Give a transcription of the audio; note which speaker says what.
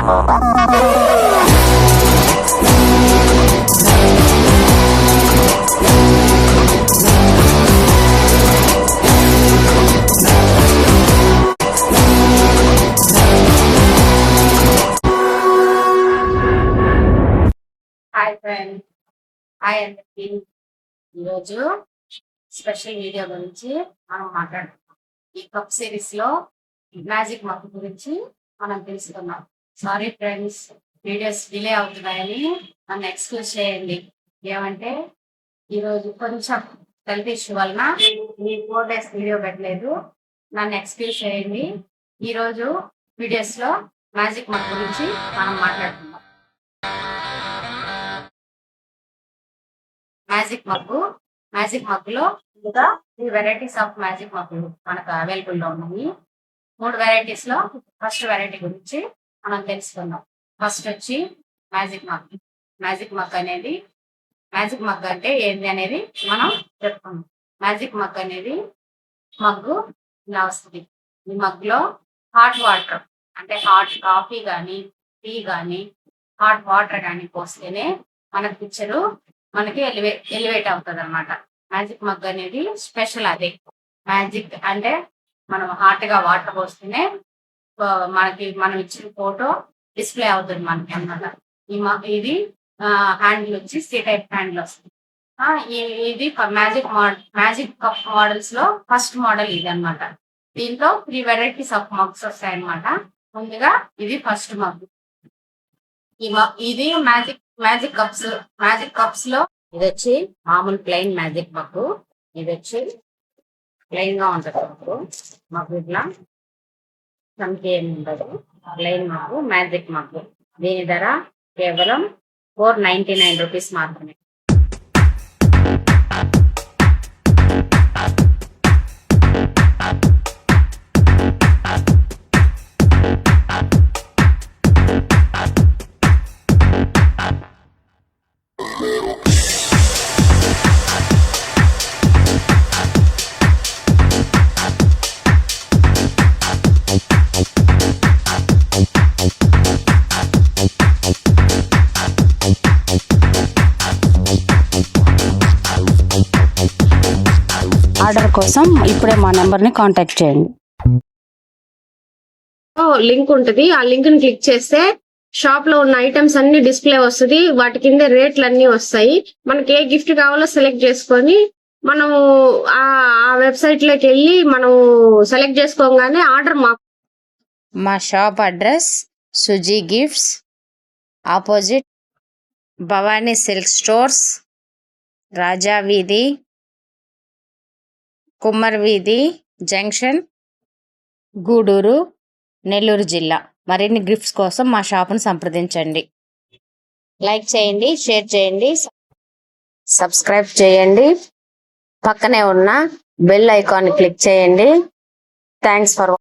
Speaker 1: Hi friend, hi అందరికి. ఈరోజు special video గురించి మనం మాట్లాడుతున్నాం. ఈ కప్ సిరీస్ లో మ్యాజిక్ మగ్ గురించి మనం తెలుసుకున్నాం. సారీ ఫ్రెండ్స్, వీడియోస్ డిలే అవుతున్నాయని నన్ను ఎక్స్క్యూజ్ చేయండి. ఏమంటే ఈరోజు కొంచెం హెల్త్ ఇష్యూ వలన ఈ 4 days వీడియో పెట్టలేదు. నన్ను ఎక్స్క్యూజ్ చేయండి. ఈరోజు వీడియోస్ లో మ్యాజిక్ మగ్ గురించి మనం మాట్లాడుతున్నాం. మ్యాజిక్ మగ్గులో ఇంకా 3 వెరైటీస్ ఆఫ్ మ్యాజిక్ మగ్గులు మనకు అవైలబుల్ లో ఉన్నాయి. 3 వెరైటీస్ లో ఫస్ట్ వెరైటీ గురించి మనం తెలుసుకుందాం. ఫస్ట్ వచ్చి మ్యాజిక్ మగ్ అనేది మ్యాజిక్ మగ్ అంటే ఏంటి అనేది మనం చెప్పుకుందాం. మ్యాజిక్ మగ్ అనేది మగ్గు ఇలా వస్తుంది. ఈ మగ్గులో హాట్ వాటర్ అంటే హాట్ కాఫీ కానీ టీ కానీ హాట్ వాటర్ కానీ పోస్తేనే మన పిక్చరు మనకి ఎలివేట్ అవుతుంది అనమాట. మ్యాజిక్ మగ్ అనేది స్పెషల్. అదే మ్యాజిక్ అంటే మనం హాట్ గా వాటర్ పోస్తేనే మనం ఇచ్చిన ఫోటో డిస్ప్లే అవుతుంది మనకి అనమాట. ఇది హ్యాండిల్ వచ్చి సి టైప్ హ్యాండిల్ వస్తుంది. ఇది మ్యాజిక్ కప్ మోడల్స్ లో ఫస్ట్ మోడల్ ఇది అనమాట. దీంట్లో 3 వెరైటీస్ ఆఫ్ మగ్స్ వస్తాయి అనమాట. ముందుగా ఇది ఫస్ట్ మగ్. ఇది మ్యాజిక్ కప్స్ లో ఇది వచ్చి మామూలు ప్లెయిన్ మ్యాజిక్ మగ్. ఇది వచ్చి ప్లెయిన్ గా ఉంటుంది మగ్గు ఇట్లా సంఖ్య ఏమి ఉండదు. Plain mug magic mug. దీని ధర కేవలం 499 రూపీస్ మాత్రమే.
Speaker 2: ఆర్డర్ కోసం ఇప్పుడే మా నెంబర్ని కాంటాక్ట్ చేయండి.
Speaker 3: లింక్ ఉంటుంది. ఆ లింక్ ని క్లిక్ చేస్తే షాప్ లో ఉన్న ఐటమ్స్ అన్ని డిస్ప్లే వస్తుంది. వాటి కింద రేట్లు అన్ని వస్తాయి. మనకి ఏ గిఫ్ట్ కావాలో సెలెక్ట్ చేసుకొని మనం ఆ వెబ్సైట్ లోకి వెళ్ళి మనం సెలెక్ట్ చేసుకోగానే ఆర్డర్
Speaker 2: మా shop address Suji gifts, opposite Bhavani silk stores, Raja వీధి, కుమ్మర్ వీధి జంక్షన్, గూడూరు, నెల్లూరు జిల్లా. మరిన్ని గిఫ్ట్స్ కోసం మా షాపును సంప్రదించండి.
Speaker 3: లైక్ చేయండి, షేర్ చేయండి, సబ్స్క్రైబ్ చేయండి. పక్కనే ఉన్న బెల్ ఐకాన్ క్లిక్ చేయండి. Thanks for